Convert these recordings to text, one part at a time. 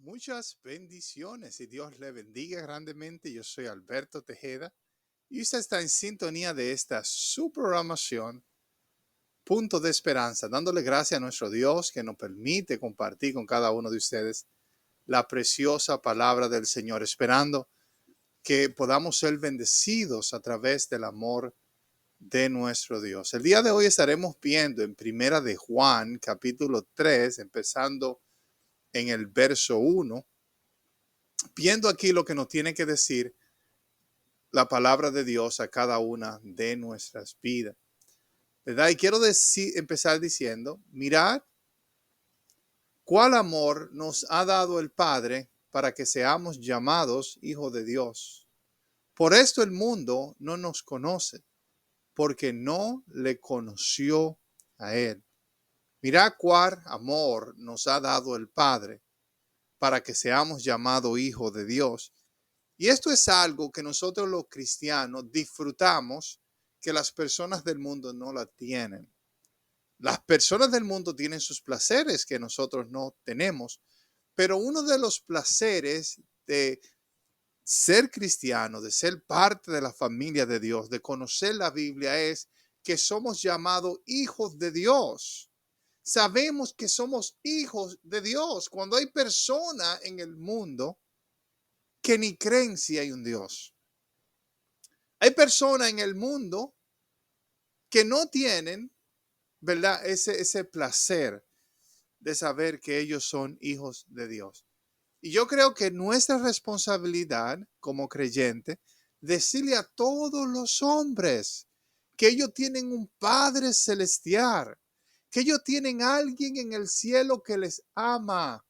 Muchas bendiciones y Dios le bendiga grandemente. Yo soy Alberto Tejeda y usted está en sintonía de esta su programación, Punto de Esperanza, dándole gracias a nuestro Dios que nos permite compartir con cada uno de ustedes la preciosa palabra del Señor, esperando que podamos ser bendecidos a través del amor de nuestro Dios. El día de hoy estaremos viendo en Primera de Juan, capítulo 3, empezando en el verso 1, viendo aquí lo que nos tiene que decir la palabra de Dios a cada una de nuestras vidas, ¿verdad? Y quiero empezar diciendo, mirad cuál amor nos ha dado el Padre para que seamos llamados hijos de Dios. Por esto el mundo no nos conoce, porque no le conoció a Él. Mirad cuál amor nos ha dado el Padre para que seamos llamados hijos de Dios. Y esto es algo que nosotros los cristianos disfrutamos que las personas del mundo no la tienen. Las personas del mundo tienen sus placeres que nosotros no tenemos, pero uno de los placeres de ser cristiano, de ser parte de la familia de Dios, de conocer la Biblia, es que somos llamados hijos de Dios. Sabemos que somos hijos de Dios. Cuando hay personas en el mundo que ni creen si hay un Dios. Hay personas en el mundo que no tienen, ¿verdad? Ese placer de saber que ellos son hijos de Dios. Y yo creo que nuestra responsabilidad como creyente, decirle a todos los hombres que ellos tienen un Padre celestial, que ellos tienen a alguien en el cielo que les ama,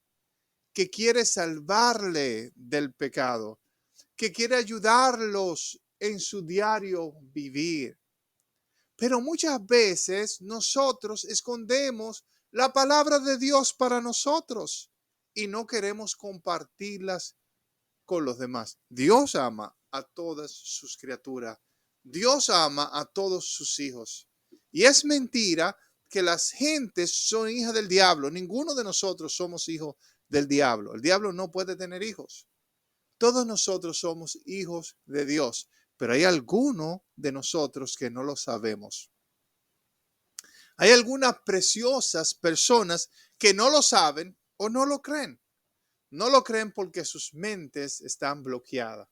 que quiere salvarle del pecado, que quiere ayudarlos en su diario vivir. Pero muchas veces nosotros escondemos la palabra de Dios para nosotros y no queremos compartirlas con los demás. Dios ama a todas sus criaturas. Dios ama a todos sus hijos. Y es mentira que las gentes son hijas del diablo. Ninguno de nosotros somos hijos del diablo. El diablo no puede tener hijos. Todos nosotros somos hijos de Dios, pero hay algunos de nosotros que no lo sabemos. Hay algunas preciosas personas que no lo saben o no lo creen. No lo creen porque sus mentes están bloqueadas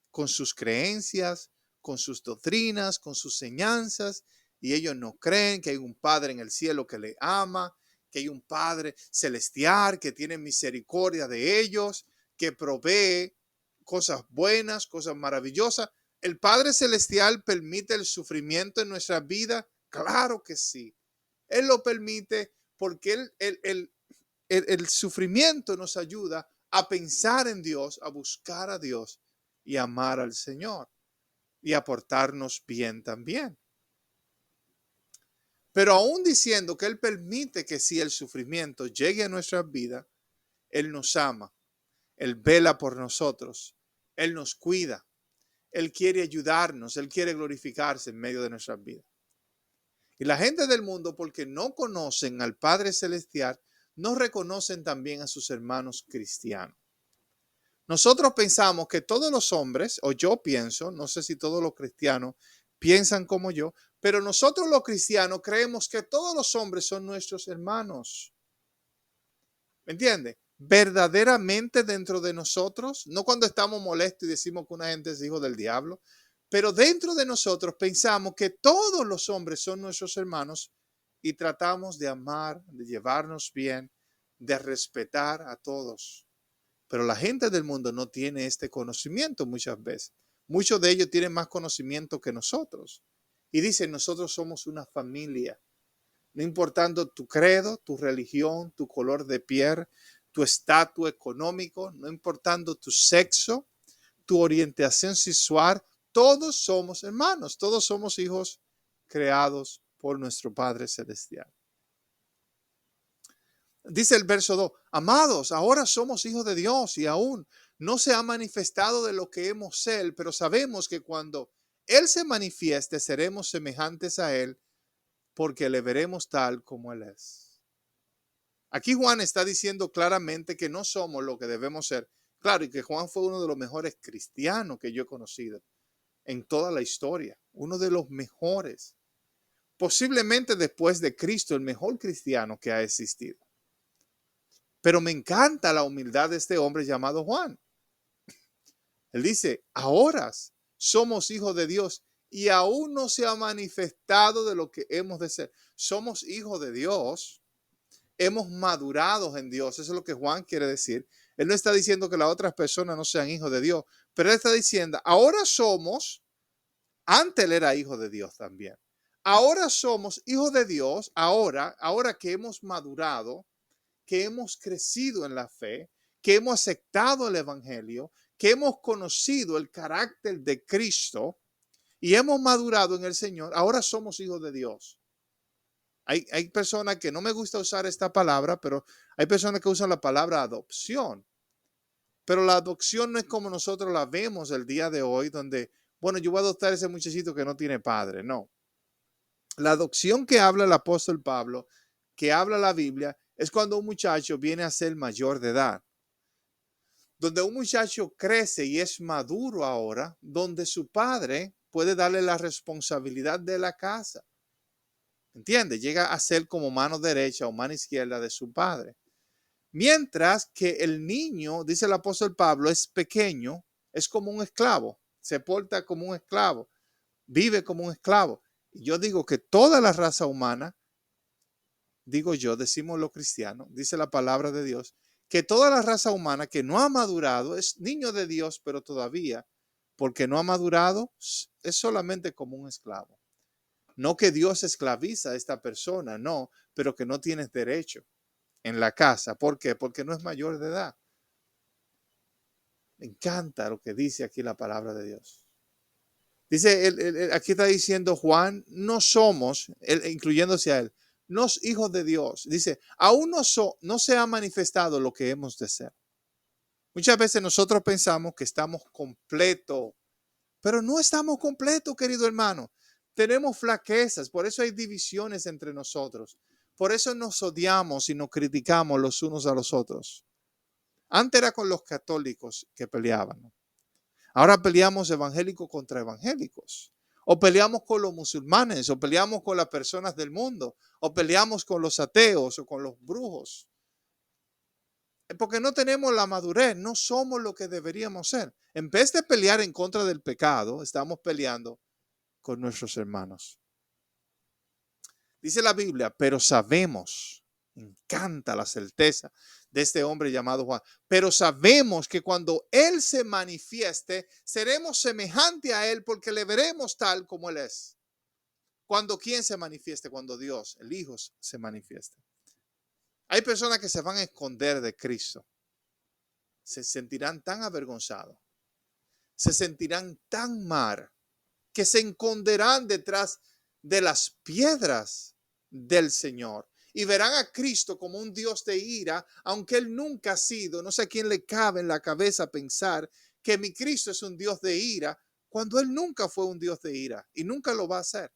con sus creencias, con sus doctrinas, con sus enseñanzas, y ellos no creen que hay un Padre en el cielo que le ama, que hay un Padre celestial que tiene misericordia de ellos, que provee cosas buenas, cosas maravillosas. ¿El Padre celestial permite el sufrimiento en nuestra vida? Claro que sí. Él lo permite porque el sufrimiento nos ayuda a pensar en Dios, a buscar a Dios y amar al Señor y a portarnos bien también. Pero aún diciendo que Él permite que si el sufrimiento llegue a nuestras vidas, Él nos ama, Él vela por nosotros, Él nos cuida, Él quiere ayudarnos, Él quiere glorificarse en medio de nuestras vidas. Y la gente del mundo, porque no conocen al Padre Celestial, no reconocen también a sus hermanos cristianos. Nosotros pensamos que todos los hombres, o yo pienso, no sé si todos los cristianos piensan como yo, pero nosotros los cristianos creemos que todos los hombres son nuestros hermanos. ¿Me entiende? Verdaderamente dentro de nosotros, no cuando estamos molestos y decimos que una gente es hijo del diablo, pero dentro de nosotros pensamos que todos los hombres son nuestros hermanos y tratamos de amar, de llevarnos bien, de respetar a todos. Pero la gente del mundo no tiene este conocimiento muchas veces. Muchos de ellos tienen más conocimiento que nosotros. Y dicen, nosotros somos una familia. No importando tu credo, tu religión, tu color de piel, tu estatus económico, no importando tu sexo, tu orientación sexual, todos somos hermanos, todos somos hijos creados por nuestro Padre Celestial. Dice el verso 2, amados, ahora somos hijos de Dios y aún no se ha manifestado de lo que hemos ser, pero sabemos que cuando Él se manifieste seremos semejantes a Él porque le veremos tal como Él es. Aquí Juan está diciendo claramente que no somos lo que debemos ser. Claro, y que Juan fue uno de los mejores cristianos que yo he conocido en toda la historia. Uno de los mejores. Posiblemente después de Cristo, el mejor cristiano que ha existido. Pero me encanta la humildad de este hombre llamado Juan. Él dice, ahora somos hijos de Dios y aún no se ha manifestado de lo que hemos de ser. Somos hijos de Dios, hemos madurado en Dios. Eso es lo que Juan quiere decir. Él no está diciendo que las otras personas no sean hijos de Dios, pero él está diciendo, ahora somos, antes él era hijo de Dios también. Ahora somos hijos de Dios, ahora que hemos madurado, que hemos crecido en la fe, que hemos aceptado el evangelio, que hemos conocido el carácter de Cristo y hemos madurado en el Señor, ahora somos hijos de Dios. Hay personas que no me gusta usar esta palabra, pero hay personas que usan la palabra adopción. Pero la adopción no es como nosotros la vemos el día de hoy, donde, bueno, yo voy a adoptar a ese muchachito que no tiene padre. No. La adopción que habla el apóstol Pablo, que habla la Biblia, es cuando un muchacho viene a ser mayor de edad. Donde un muchacho crece y es maduro ahora, donde su padre puede darle la responsabilidad de la casa. ¿Entiende? Llega a ser como mano derecha o mano izquierda de su padre. Mientras que el niño, dice el apóstol Pablo, es pequeño, es como un esclavo, se porta como un esclavo, vive como un esclavo. Y yo digo que toda la raza humana, digo yo, decimos los cristianos, dice la palabra de Dios, que toda la raza humana que no ha madurado es niño de Dios, pero todavía, porque no ha madurado, es solamente como un esclavo. No que Dios esclaviza a esta persona, no, pero que no tienes derecho en la casa. ¿Por qué? Porque no es mayor de edad. Me encanta lo que dice aquí la palabra de Dios. Dice, aquí está diciendo Juan, no somos, incluyéndose a él, no hijos de Dios. Dice, aún no se ha manifestado lo que hemos de ser. Muchas veces nosotros pensamos que estamos completos, pero no estamos completos, querido hermano. Tenemos flaquezas, por eso hay divisiones entre nosotros. Por eso nos odiamos y nos criticamos los unos a los otros. Antes era con los católicos que peleaban. Ahora peleamos evangélicos contra evangélicos. O peleamos con los musulmanes, o peleamos con las personas del mundo, o peleamos con los ateos o con los brujos. Porque no tenemos la madurez, no somos lo que deberíamos ser. En vez de pelear en contra del pecado, estamos peleando con nuestros hermanos. Dice la Biblia, pero sabemos, me encanta la certeza de este hombre llamado Juan, pero sabemos que cuando Él se manifieste, seremos semejante a Él porque le veremos tal como Él es. Cuando ¿quién se manifieste? Cuando Dios, el Hijo, se manifieste. Hay personas que se van a esconder de Cristo. Se sentirán tan avergonzados. Se sentirán tan mal que se esconderán detrás de las piedras del Señor y verán a Cristo como un Dios de ira, aunque Él nunca ha sido. No sé a quién le cabe en la cabeza pensar que mi Cristo es un Dios de ira cuando Él nunca fue un Dios de ira y nunca lo va a ser.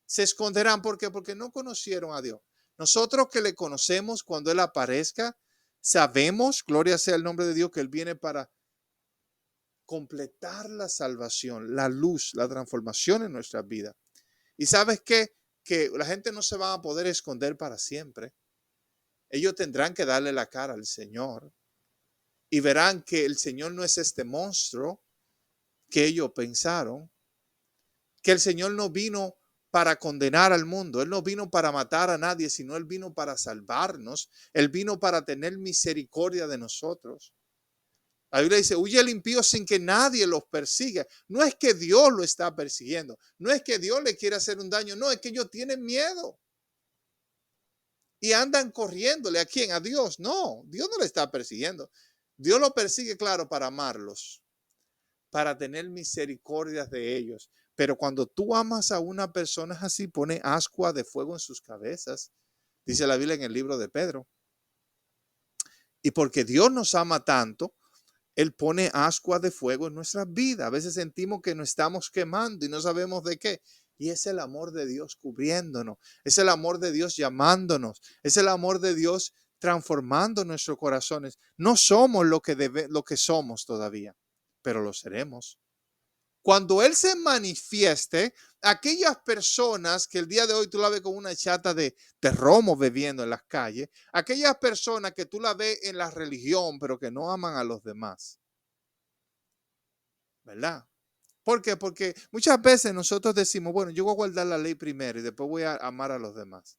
Se esconderán, ¿por qué? Porque no conocieron a Dios. Nosotros que le conocemos, cuando Él aparezca, sabemos, gloria sea el nombre de Dios, que Él viene para completar la salvación, la luz, la transformación en nuestra vida. Y sabes qué? Que la gente no se va a poder esconder para siempre. Ellos tendrán que darle la cara al Señor y verán que el Señor no es este monstruo que ellos pensaron, que el Señor no vino para condenar al mundo, Él no vino para matar a nadie, sino Él vino para salvarnos, Él vino para tener misericordia de nosotros. La Biblia dice, huye el impío sin que nadie los persiga. No es que Dios lo está persiguiendo, no es que Dios le quiere hacer un daño, no, es que ellos tienen miedo. Y andan corriéndole a quién, a Dios. No, Dios no le está persiguiendo. Dios lo persigue, claro, para amarlos, para tener misericordia de ellos. Pero cuando tú amas a una persona así, pone ascua de fuego en sus cabezas, dice la Biblia en el libro de Pedro. Y porque Dios nos ama tanto, Él pone ascua de fuego en nuestra vida. A veces sentimos que nos estamos quemando y no sabemos de qué. Y es el amor de Dios cubriéndonos, es el amor de Dios llamándonos, es el amor de Dios transformando nuestros corazones. No somos lo que somos todavía, pero lo seremos. Cuando Él se manifieste, aquellas personas que el día de hoy tú la ves con una chata de romo bebiendo en las calles, aquellas personas que tú la ves en la religión, pero que no aman a los demás, ¿verdad? ¿Por qué? Porque muchas veces nosotros decimos, bueno, yo voy a guardar la ley primero y después voy a amar a los demás.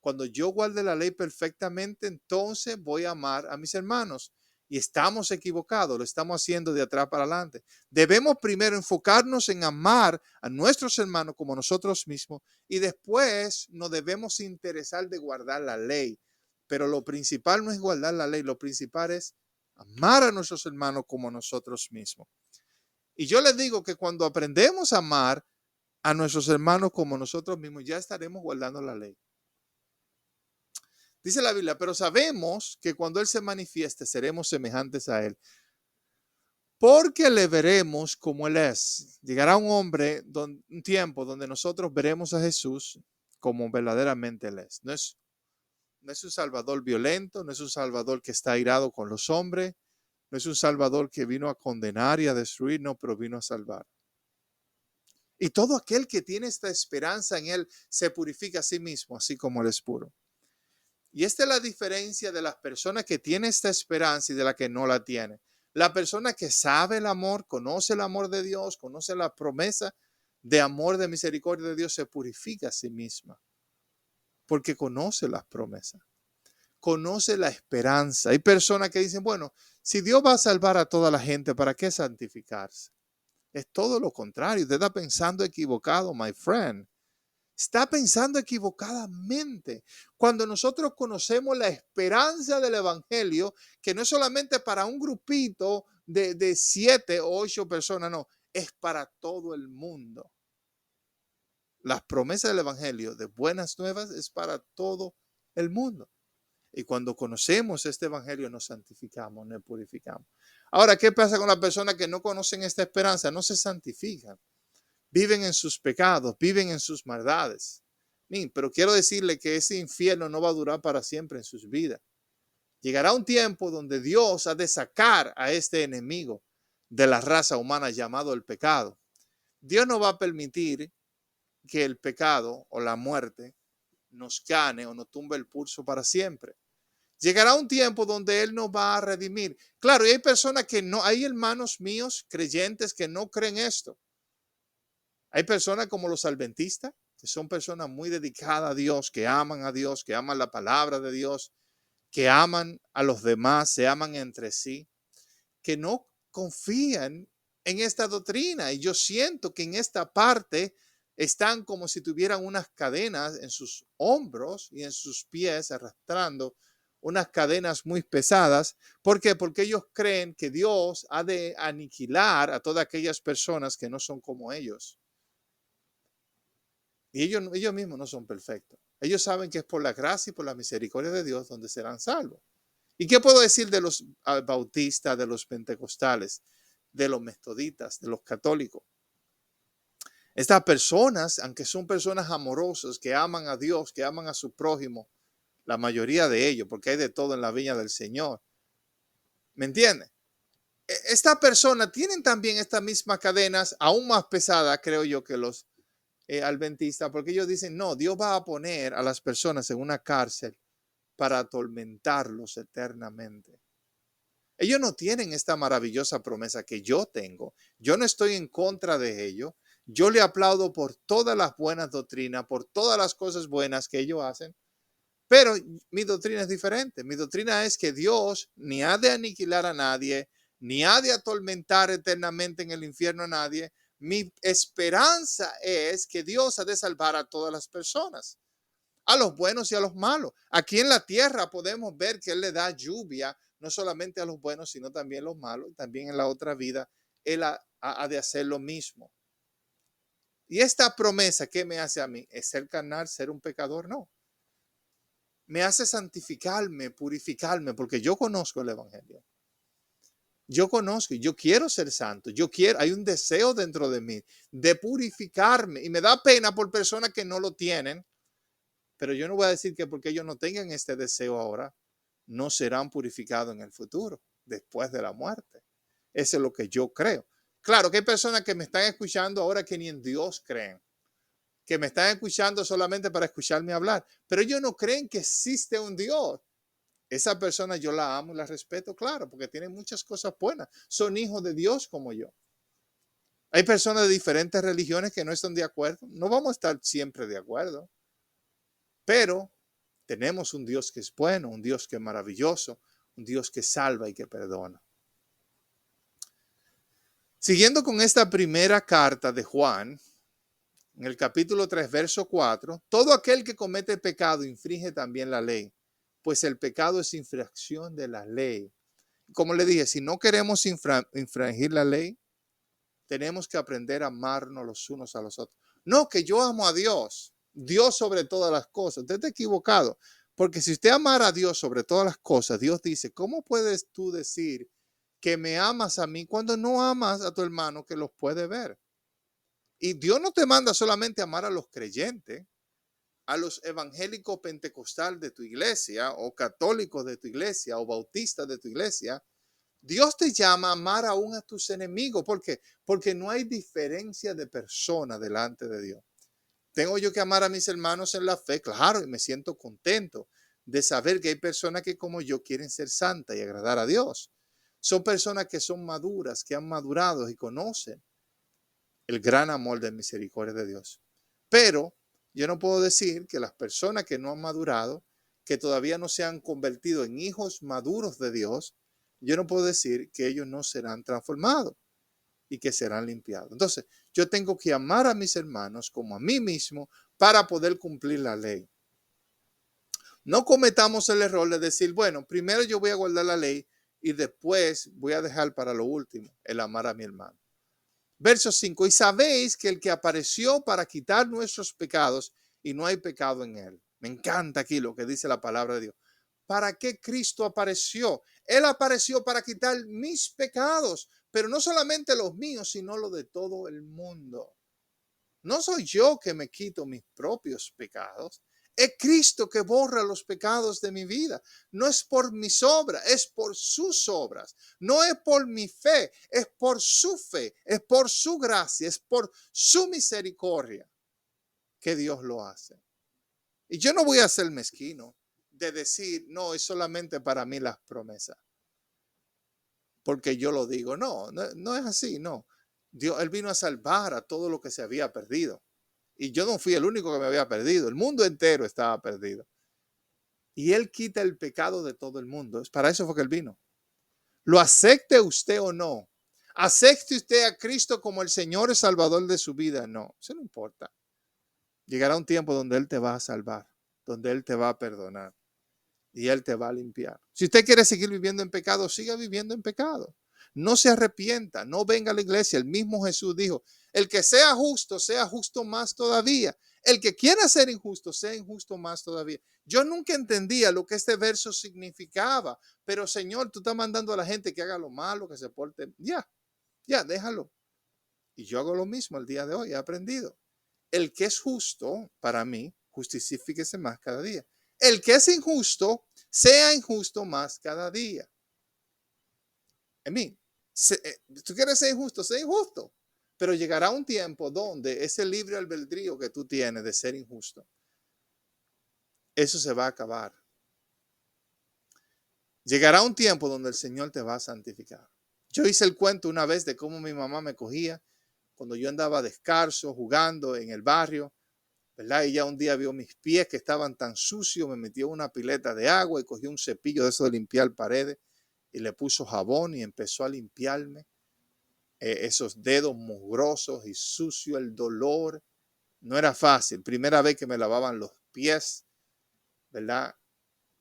Cuando yo guarde la ley perfectamente, entonces voy a amar a mis hermanos. Y estamos equivocados, lo estamos haciendo de atrás para adelante. Debemos primero enfocarnos en amar a nuestros hermanos como nosotros mismos y después nos debemos interesar de guardar la ley. Pero lo principal no es guardar la ley, lo principal es amar a nuestros hermanos como nosotros mismos. Y yo les digo que cuando aprendemos a amar a nuestros hermanos como nosotros mismos, ya estaremos guardando la ley. Dice la Biblia, pero sabemos que cuando Él se manifieste seremos semejantes a Él, porque le veremos como Él es. Llegará un tiempo donde nosotros veremos a Jesús como verdaderamente Él es. No es un Salvador violento, no es un Salvador que está airado con los hombres, no es un Salvador que vino a condenar y a destruir, no, pero vino a salvar. Y todo aquel que tiene esta esperanza en Él se purifica a sí mismo, así como Él es puro. Y esta es la diferencia de las personas que tienen esta esperanza y de la que no la tienen. La persona que sabe el amor, conoce el amor de Dios, conoce la promesa de amor, de misericordia de Dios, se purifica a sí misma. Porque conoce las promesas, conoce la esperanza. Hay personas que dicen, bueno, si Dios va a salvar a toda la gente, ¿para qué santificarse? Es todo lo contrario. Usted está pensando equivocado, my friend. Está pensando equivocadamente. Cuando nosotros conocemos la esperanza del Evangelio, que no es solamente para un grupito de 7 o 8 personas, no, es para todo el mundo. Las promesas del Evangelio de buenas nuevas es para todo el mundo. Y cuando conocemos este Evangelio nos santificamos, nos purificamos. Ahora, ¿qué pasa con las personas que no conocen esta esperanza? No se santifican. Viven en sus pecados, viven en sus maldades. Pero quiero decirle que ese infierno no va a durar para siempre en sus vidas. Llegará un tiempo donde Dios ha de sacar a este enemigo de la raza humana llamado el pecado. Dios no va a permitir que el pecado o la muerte nos gane o nos tumbe el pulso para siempre. Llegará un tiempo donde Él nos va a redimir. Claro, y hay personas que no, hay hermanos míos creyentes que no creen esto. Hay personas como los adventistas, que son personas muy dedicadas a Dios, que aman la palabra de Dios, que aman a los demás, se aman entre sí, que no confían en esta doctrina. Y yo siento que en esta parte están como si tuvieran unas cadenas en sus hombros y en sus pies arrastrando unas cadenas muy pesadas. ¿Por qué? Porque ellos creen que Dios ha de aniquilar a todas aquellas personas que no son como ellos. Y ellos mismos no son perfectos. Ellos saben que es por la gracia y por la misericordia de Dios donde serán salvos. ¿Y qué puedo decir de los bautistas, de los pentecostales, de los metodistas, de los católicos? Estas personas, aunque son personas amorosas, que aman a Dios, que aman a su prójimo, la mayoría de ellos, porque hay de todo en la viña del Señor. ¿Me entienden? Estas personas tienen también estas mismas cadenas, aún más pesadas, creo yo, que los adventistas, porque ellos dicen, no, Dios va a poner a las personas en una cárcel para atormentarlos eternamente. Ellos no tienen esta maravillosa promesa que yo tengo. Yo no estoy en contra de ello. Yo le aplaudo por todas las buenas doctrinas, por todas las cosas buenas que ellos hacen. Pero mi doctrina es diferente. Mi doctrina es que Dios ni ha de aniquilar a nadie, ni ha de atormentar eternamente en el infierno a nadie. Mi esperanza es que Dios ha de salvar a todas las personas, a los buenos y a los malos. Aquí en la tierra podemos ver que Él le da lluvia, no solamente a los buenos, sino también a los malos. También en la otra vida, Él ha de hacer lo mismo. Y esta promesa, ¿qué me hace a mí? ¿Es ser carnal, ser un pecador? No. Me hace santificarme, purificarme, porque yo conozco el Evangelio. Yo conozco, yo quiero ser santo, hay un deseo dentro de mí de purificarme y me da pena por personas que no lo tienen, pero yo no voy a decir que porque ellos no tengan este deseo ahora, no serán purificados en el futuro, después de la muerte. Eso es lo que yo creo. Claro que hay personas que me están escuchando ahora que ni en Dios creen, que me están escuchando solamente para escucharme hablar, pero ellos no creen que existe un Dios. Esa persona yo la amo y la respeto, claro, porque tienen muchas cosas buenas. Son hijos de Dios como yo. Hay personas de diferentes religiones que no están de acuerdo. No vamos a estar siempre de acuerdo, pero tenemos un Dios que es bueno, un Dios que es maravilloso, un Dios que salva y que perdona. Siguiendo con esta primera carta de Juan, en el capítulo 3, verso 4, todo aquel que comete pecado infringe también la ley, pues el pecado es infracción de la ley. Como le dije, si no queremos infringir la ley, tenemos que aprender a amarnos los unos a los otros. No, que yo amo a Dios, Dios sobre todas las cosas. Usted está equivocado, porque si usted amara a Dios sobre todas las cosas, Dios dice, ¿cómo puedes tú decir que me amas a mí cuando no amas a tu hermano que los puede ver? Y Dios no te manda solamente a amar a los creyentes, a los evangélicos pentecostal de tu iglesia, o católicos de tu iglesia, o bautistas de tu iglesia. Dios te llama a amar aún a tus enemigos. ¿Por qué? Porque no hay diferencia de persona delante de Dios. ¿Tengo yo que amar a mis hermanos en la fe? Claro, y me siento contento de saber que hay personas que como yo quieren ser santas y agradar a Dios. Son personas que son maduras, que han madurado y conocen el gran amor de misericordia de Dios. Pero yo no puedo decir que las personas que no han madurado, que todavía no se han convertido en hijos maduros de Dios, yo no puedo decir que ellos no serán transformados y que serán limpiados. Entonces, yo tengo que amar a mis hermanos como a mí mismo para poder cumplir la ley. No cometamos el error de decir, bueno, primero yo voy a guardar la ley y después voy a dejar para lo último el amar a mi hermano. Verso 5, y sabéis que el que apareció para quitar nuestros pecados y no hay pecado en él. Me encanta aquí lo que dice la palabra de Dios. ¿Para qué Cristo apareció? Él apareció para quitar mis pecados, pero no solamente los míos, sino los de todo el mundo. No soy yo que me quito mis propios pecados. Es Cristo que borra los pecados de mi vida. No es por mis obras, es por sus obras. No es por mi fe, es por su fe, es por su gracia, es por su misericordia que Dios lo hace. Y yo no voy a ser mezquino de decir, no, es solamente para mí las promesas. Porque yo lo digo, no es así, no. Dios, Él vino a salvar a todo lo que se había perdido. Y yo no fui el único que me había perdido. El mundo entero estaba perdido. Y Él quita el pecado de todo el mundo. Para eso fue que Él vino. Lo acepte usted o no. Acepte usted a Cristo como el Señor y Salvador de su vida. No, eso no importa. Llegará un tiempo donde Él te va a salvar, donde Él te va a perdonar y Él te va a limpiar. Si usted quiere seguir viviendo en pecado, siga viviendo en pecado. No se arrepienta, no venga a la iglesia. El mismo Jesús dijo, el que sea justo más todavía. El que quiera ser injusto, sea injusto más todavía. Yo nunca entendía lo que este verso significaba, pero Señor, tú estás mandando a la gente que haga lo malo, que se porte. Ya, déjalo. Y yo hago lo mismo el día de hoy, he aprendido. El que es justo, para mí, justifíquese más cada día. El que es injusto, sea injusto más cada día. En mí, tú quieres ser injusto, sé injusto. Pero llegará un tiempo donde ese libre albedrío que tú tienes de ser injusto, eso se va a acabar. Llegará un tiempo donde el Señor te va a santificar. Yo hice el cuento una vez de cómo mi mamá me cogía cuando yo andaba descalzo, jugando en el barrio, ¿verdad? Y ya un día vio mis pies que estaban tan sucios, me metió una pileta de agua y cogió un cepillo de eso de limpiar paredes y le puso jabón y empezó a limpiarme esos dedos mugrosos y sucios, el dolor. No era fácil. Primera vez que me lavaban los pies, ¿verdad?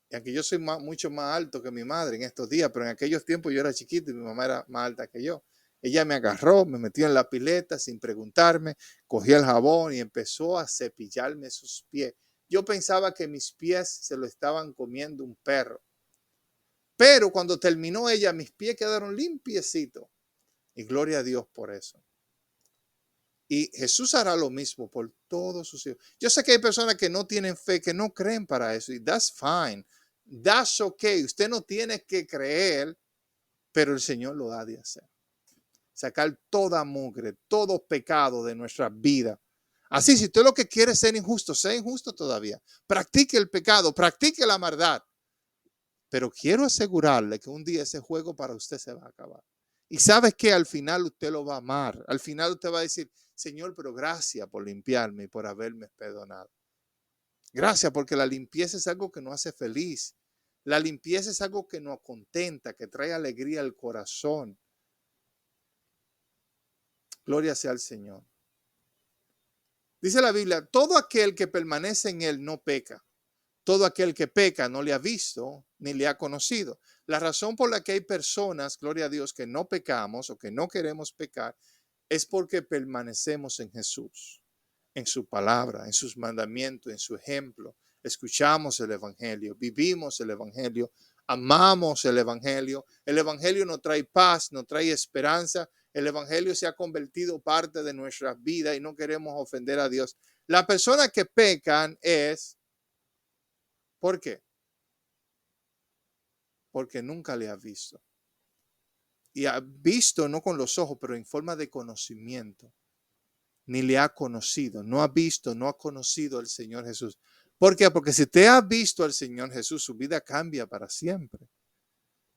Y aunque yo soy mucho más alto que mi madre en estos días, pero en aquellos tiempos yo era chiquito y mi mamá era más alta que yo. Ella me agarró, me metió en la pileta sin preguntarme, cogió el jabón y empezó a cepillarme sus pies. Yo pensaba que mis pies se lo estaban comiendo un perro. Pero cuando terminó ella, mis pies quedaron limpiecitos. Y gloria a Dios por eso. Y Jesús hará lo mismo por todos sus hijos. Yo sé que hay personas que no tienen fe, que no creen para eso. Y that's fine. That's okay. Usted no tiene que creer, pero el Señor lo da de hacer. Sacar toda mugre, todo pecado de nuestra vida. Así, si usted lo que quiere es ser injusto, sea injusto todavía. Practique el pecado, practique la maldad. Pero quiero asegurarle que un día ese juego para usted se va a acabar. Y sabes que al final usted lo va a amar. Al final usted va a decir, Señor, pero gracias por limpiarme y por haberme perdonado. Gracias, porque la limpieza es algo que nos hace feliz. La limpieza es algo que nos contenta, que trae alegría al corazón. Gloria sea al Señor. Dice la Biblia, todo aquel que permanece en él no peca. Todo aquel que peca no le ha visto ni le ha conocido. La razón por la que hay personas, gloria a Dios, que no pecamos o que no queremos pecar es porque permanecemos en Jesús, en su palabra, en sus mandamientos, en su ejemplo. Escuchamos el evangelio, vivimos el evangelio, amamos el evangelio. El evangelio nos trae paz, nos trae esperanza. El evangelio se ha convertido parte de nuestra vida y no queremos ofender a Dios. Las personas que pecan es, ¿por qué? Porque nunca le ha visto. Y ha visto no con los ojos, pero en forma de conocimiento. Ni le ha conocido, no ha visto, no ha conocido al Señor Jesús. ¿Por qué? Porque si usted ha visto al Señor Jesús, su vida cambia para siempre.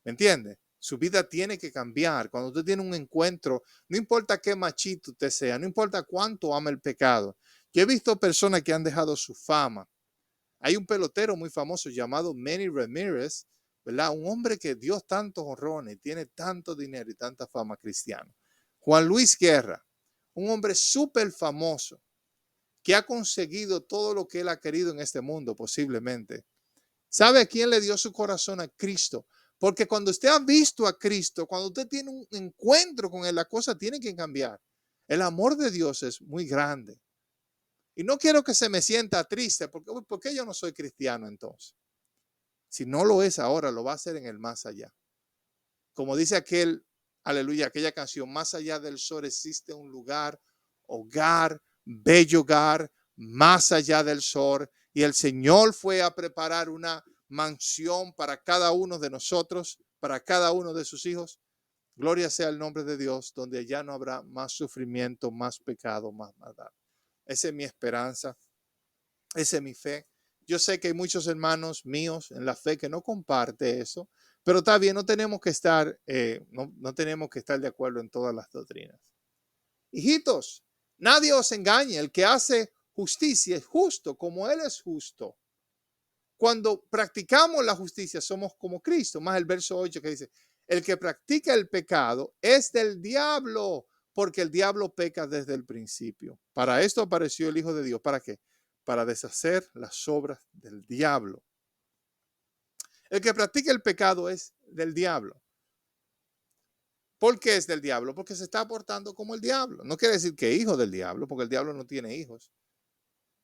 ¿Me entiende? Su vida tiene que cambiar. Cuando usted tiene un encuentro, no importa qué machito usted sea, no importa cuánto ama el pecado. Yo he visto personas que han dejado su fama. Hay un pelotero muy famoso llamado Manny Ramírez, ¿verdad? Un hombre que dio tantos honrones, tiene tanto dinero y tanta fama cristiana. Juan Luis Guerra, un hombre súper famoso que ha conseguido todo lo que él ha querido en este mundo posiblemente. ¿Sabe a quién le dio su corazón? A Cristo. Porque cuando usted ha visto a Cristo, cuando usted tiene un encuentro con él, la cosa tiene que cambiar. El amor de Dios es muy grande. Y no quiero que se me sienta triste, porque ¿por qué yo no soy cristiano entonces? Si no lo es ahora, lo va a hacer en el más allá. Como dice aquel, aleluya, aquella canción, más allá del sol existe un lugar, hogar, bello hogar, más allá del sol. Y el Señor fue a preparar una mansión para cada uno de nosotros, para cada uno de sus hijos. Gloria sea el nombre de Dios, donde ya no habrá más sufrimiento, más pecado, más maldad. Esa es mi esperanza, esa es mi fe. Yo sé que hay muchos hermanos míos en la fe que no comparten eso, pero está bien, no tenemos que estar, no tenemos que estar de acuerdo en todas las doctrinas. Hijitos, nadie os engañe, el que hace justicia es justo como Él es justo. Cuando practicamos la justicia somos como Cristo, más el verso 8 que dice, el que practica el pecado es del diablo, porque el diablo peca desde el principio. Para esto apareció el Hijo de Dios. ¿Para qué? Para deshacer las obras del diablo. El que practica el pecado es del diablo. ¿Por qué es del diablo? Porque se está portando como el diablo. No quiere decir que es hijo del diablo, porque el diablo no tiene hijos.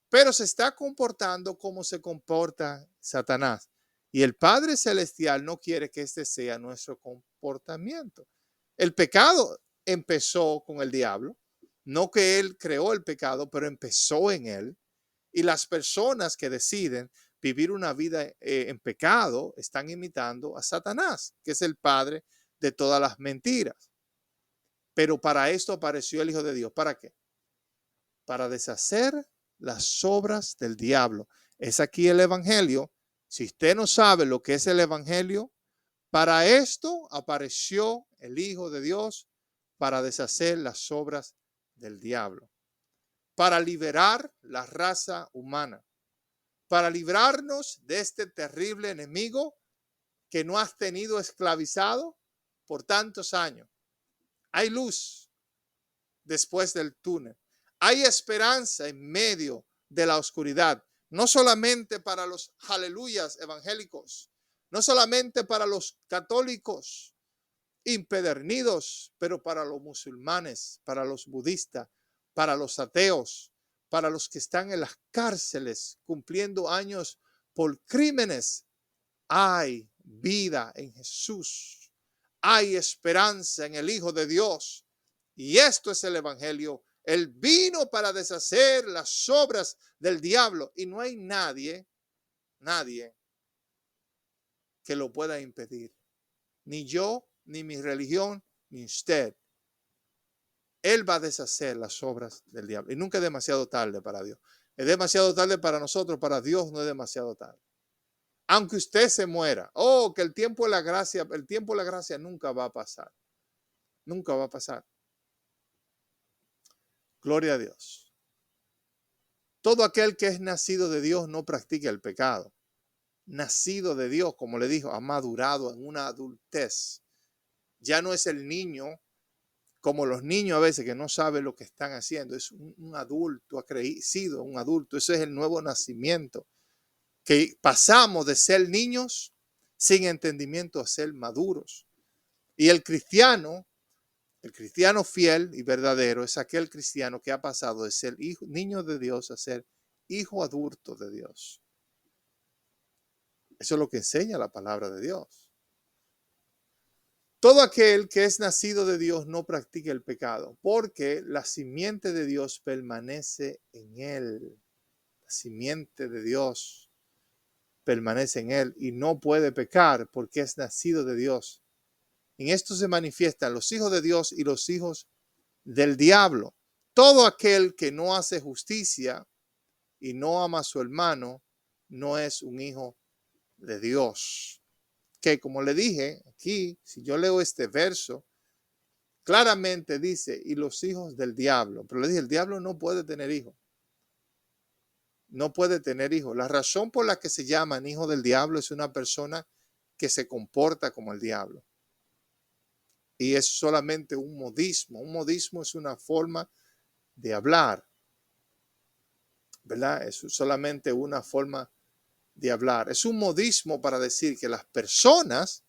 Pero se está comportando como se comporta Satanás. Y el Padre Celestial no quiere que este sea nuestro comportamiento. El pecado empezó con el diablo. No que él creó el pecado, pero empezó en él. Y las personas que deciden vivir una vida en pecado están imitando a Satanás, que es el padre de todas las mentiras. Pero para esto apareció el Hijo de Dios. ¿Para qué? Para deshacer las obras del diablo. Es aquí el evangelio. Si usted no sabe lo que es el evangelio, para esto apareció el Hijo de Dios, para deshacer las obras del diablo, para liberar la raza humana, para librarnos de este terrible enemigo que no has tenido esclavizado por tantos años. Hay luz después del túnel. Hay esperanza en medio de la oscuridad, no solamente para los aleluyas evangélicos, no solamente para los católicos impedernidos, pero para los musulmanes, para los budistas, para los ateos, para los que están en las cárceles cumpliendo años por crímenes. Hay vida en Jesús. Hay esperanza en el Hijo de Dios. Y esto es el Evangelio. Él vino para deshacer las obras del diablo. Y no hay nadie que lo pueda impedir. Ni yo, ni mi religión, ni usted. Él va a deshacer las obras del diablo. Y nunca es demasiado tarde para Dios. Es demasiado tarde para nosotros, para Dios no es demasiado tarde. Aunque usted se muera, que el tiempo de la gracia nunca va a pasar. Nunca va a pasar. Gloria a Dios. Todo aquel que es nacido de Dios no practica el pecado. Nacido de Dios, como le dijo, ha madurado en una adultez. Ya no es el niño, como los niños a veces que no saben lo que están haciendo. Es un adulto, ha crecido un adulto. Ese es el nuevo nacimiento. Que pasamos de ser niños sin entendimiento a ser maduros. Y el cristiano fiel y verdadero es aquel cristiano que ha pasado de ser niño de Dios a ser hijo adulto de Dios. Eso es lo que enseña la palabra de Dios. Todo aquel que es nacido de Dios no practica el pecado, porque la simiente de Dios permanece en él. La simiente de Dios permanece en él y no puede pecar porque es nacido de Dios. En esto se manifiestan los hijos de Dios y los hijos del diablo. Todo aquel que no hace justicia y no ama a su hermano no es un hijo de Dios. Que como le dije aquí, si yo leo este verso, claramente dice, y los hijos del diablo. Pero le dije, el diablo no puede tener hijos. No puede tener hijos. La razón por la que se llaman hijos del diablo es una persona que se comporta como el diablo. Y es solamente un modismo. Un modismo es una forma de hablar, ¿verdad? Es solamente una forma de hablar. Es un modismo para decir que las personas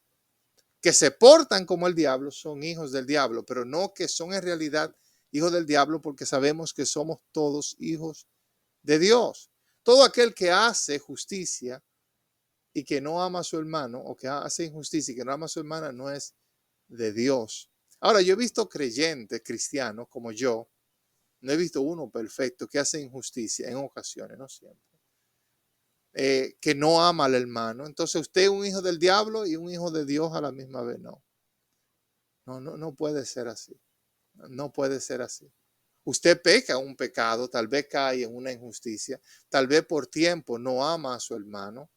que se portan como el diablo son hijos del diablo, pero no que son en realidad hijos del diablo, porque sabemos que somos todos hijos de Dios. Todo aquel que hace justicia y que no ama a su hermano, o que hace injusticia y que no ama a su hermana, no es de Dios. Ahora, yo he visto creyentes cristianos como yo, no he visto uno perfecto que hace injusticia en ocasiones, no siempre. Que no ama al hermano. Entonces usted es un hijo del diablo y un hijo de Dios a la misma vez. No puede ser así. No puede ser así. Usted peca un pecado, tal vez cae en una injusticia, tal vez por tiempo no ama a su hermano,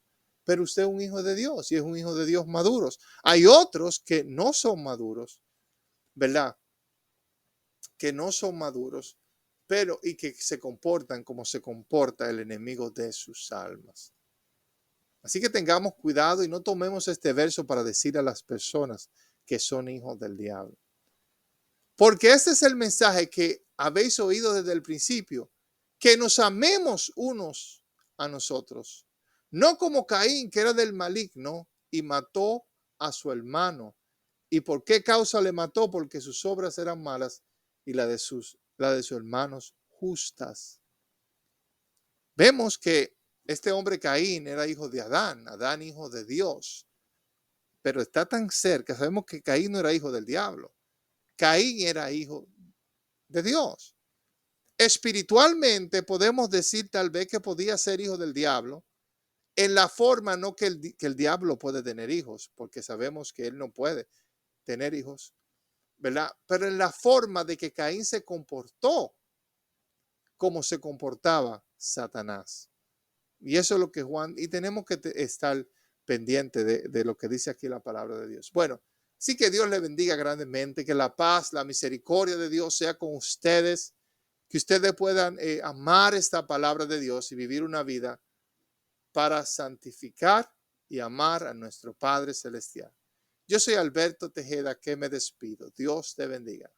pero usted es un hijo de Dios y es un hijo de Dios maduros. Hay otros que no son maduros, ¿verdad? Que no son maduros, pero y que se comportan como se comporta el enemigo de sus almas. Así que tengamos cuidado y no tomemos este verso para decir a las personas que son hijos del diablo. Porque este es el mensaje que habéis oído desde el principio, que nos amemos unos a nosotros, no como Caín, que era del maligno y mató a su hermano. ¿Y por qué causa le mató? Porque sus obras eran malas y la de sus hermanos justas. Vemos que este hombre Caín era hijo de Adán hijo de Dios, pero está tan cerca, sabemos que Caín no era hijo del diablo, Caín era hijo de Dios. Espiritualmente podemos decir tal vez que podía ser hijo del diablo, en la forma no que el diablo puede tener hijos, porque sabemos que él no puede tener hijos, ¿verdad? Pero en la forma de que Caín se comportó como se comportaba Satanás. Y eso es lo que Juan, y tenemos que estar pendiente de lo que dice aquí la palabra de Dios. Bueno, sí, que Dios le bendiga grandemente, que la paz, la misericordia de Dios sea con ustedes, que ustedes puedan amar esta palabra de Dios y vivir una vida para santificar y amar a nuestro Padre Celestial. Yo soy Alberto Tejeda, que me despido. Dios te bendiga.